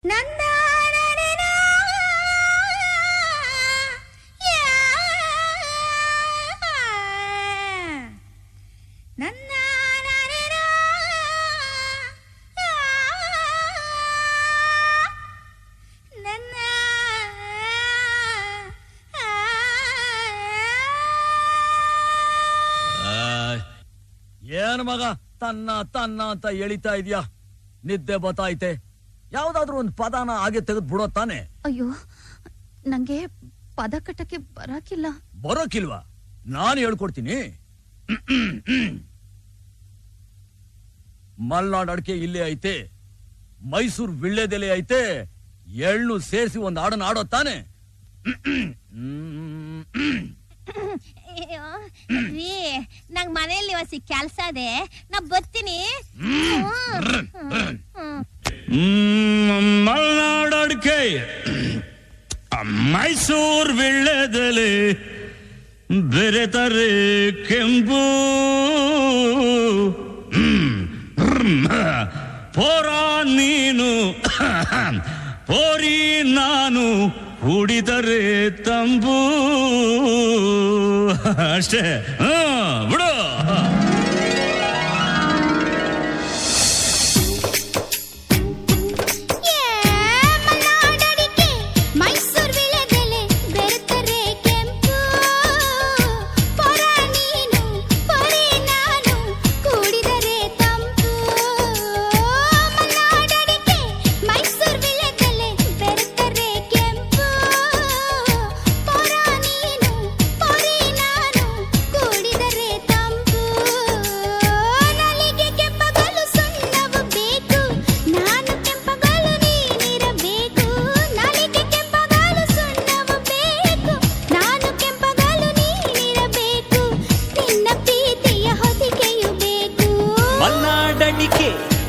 ಏನ್ ಮಗ ತನ್ನ ತನ್ನ ಅಂತ ಎಳಿತಾ ಇದ್ಯಾ? ನಿದ್ದೆ ಬತ್ತಾಯ್ತೆ. ಯಾವ್ದಾದ್ರು ಒಂದ್ ಪದನ ಹಾಗೆ ತೆಗೆದು ಬಿಡೋ ತಾನೆ. ಅಯ್ಯೋ, ನಂಗೆ ಪದ ಕಟ್ಟಕ್ಕೆ ಬರೋಕಿಲ್ವಾ? ನಾನು ಹೇಳ್ಕೊಡ್ತೀನಿ. ಮಲ್ನಾಡ್ ಅಡಿಕೆ ಇಲ್ಲೇ ಐತೆ, ಮೈಸೂರು ವಿಳ್ಳೆದೆಲೆ ಐತೆ, ಎಳ್ಳು ಸೇರಿಸಿ ಒಂದ್ ಹಾಡನ್ನ ಆಡೋ ತಾನೆ. ನಂಗ್ ಮನೆಯಲ್ಲಿ ಹೊಸಿ ಕೆಲ್ಸ ಇದೆ, ನಾ ಬರ್ತೀನಿ. ಮಲ್ನಾಡ್ ಅಡಿಕೆ, ಮೈಸೂರು ವಿಳ್ಳೆದೆಲೆ, ಬೆರೆತರೆ ಕೆಂಪು, ಪೋರ ನೀನು ಪೋರಿ ನಾನು, ಕುಡಿದರೆ ತಂಬು. ಅಷ್ಟೇ, ಬಿಡು.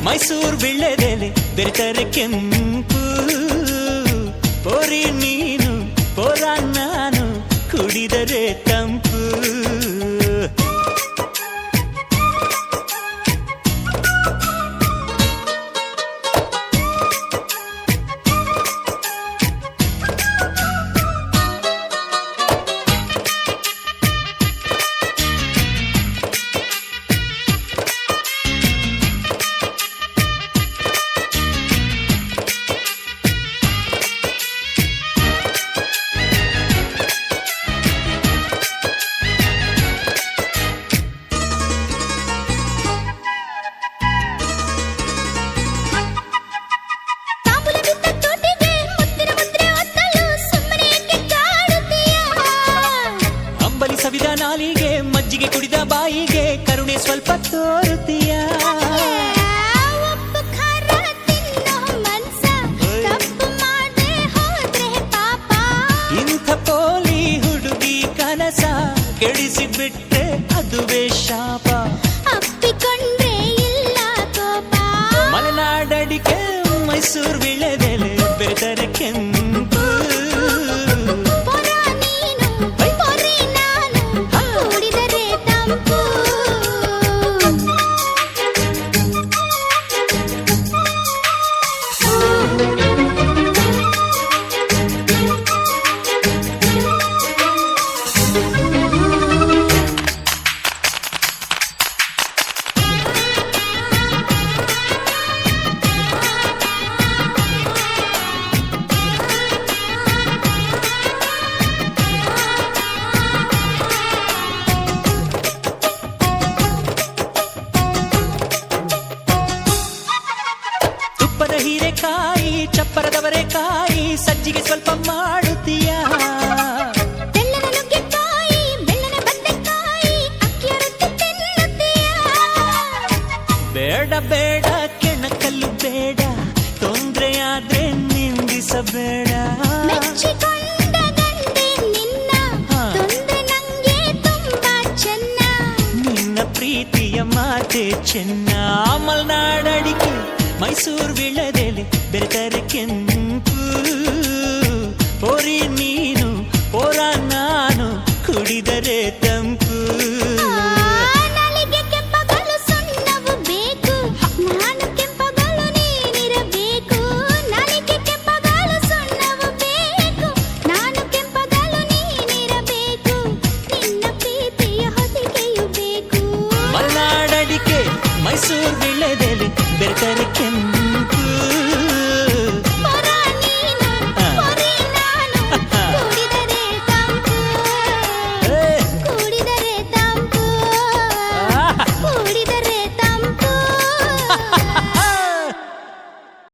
ಮೈಸೂರು ವಿಳ್ಳೆದೆಲೆ ಬೆರೆತರೆ ಕೆಂಪು, ಪೋರಿ ನೀನು ಪೋರ ನಾನು, ಕುಡಿದರೆ ತಂಪು. ಸವಿದ ನಾಲಿಗೆ, ಮಜ್ಜಿಗೆ ಕುಡಿದ ಬಾಯಿಗೆ, ಕರುಣೆ ಸ್ವಲ್ಪ ತೋರುತ್ತೀಯ. ಇಂಥ ಪೋಲಿ ಹುಡುಗಿ ಕನಸ ಕೆಡಿಸಿಬಿಟ್ರೆ ಅದುವೇ ಶಾಪ. ಅಪ್ಪಿಕೊಂಡ್ರೆ ಇಲ್ಲ ಕೋಪ. ಮಲೆನಾಡಡಿಕೆ ಮೈಸೂರು ವಿಳ್ಳೆದೆಲೆ ಬೆರೆತರೆ ಕೆಂಪು, ಹೀರೆಕಾಯಿ, ಚಪ್ಪರದವರೆಕಾಯಿ, ಸಜ್ಜಿಗೆ ಸ್ವಲ್ಪ ಮಾಡುತ್ತೀಯ. ಬೆಳ್ಳನ ನುಗ್ಗೆಕಾಯಿ, ಬೆಳ್ಳನ ಬದನೆಕಾಯಿ, ಅಕ್ಕಿಯ ರೊಟ್ಟಿ ತಿನ್ನುತ್ತೀಯ. ಬೇಡ ಬೇಡ ಕೆಣಕಲ್ಲು ಬೇಡ, ತೊಂದ್ರೆಯಾದ್ರೆ ನಿಂದಿಸಬೇಡ. ಮೆಚ್ಚಿಕೊಂಡ ಗಂಡೆ ನಿನ್ನ, ತೊಂದ್ರೆ ನಂಗೆ ತುಂಬಾ ಚೆನ್ನ. ನಿನ್ನ ಪ್ರೀತಿಯ ಮಾತೆ ಚೆನ್ನ. ಮಲ್ನಾಡಡಿಕೆ ಮೈಸೂರು ವಿಳ್ಳೆದೆಲೆ ಬೆರೆತರೆ ಕೆಂಪು.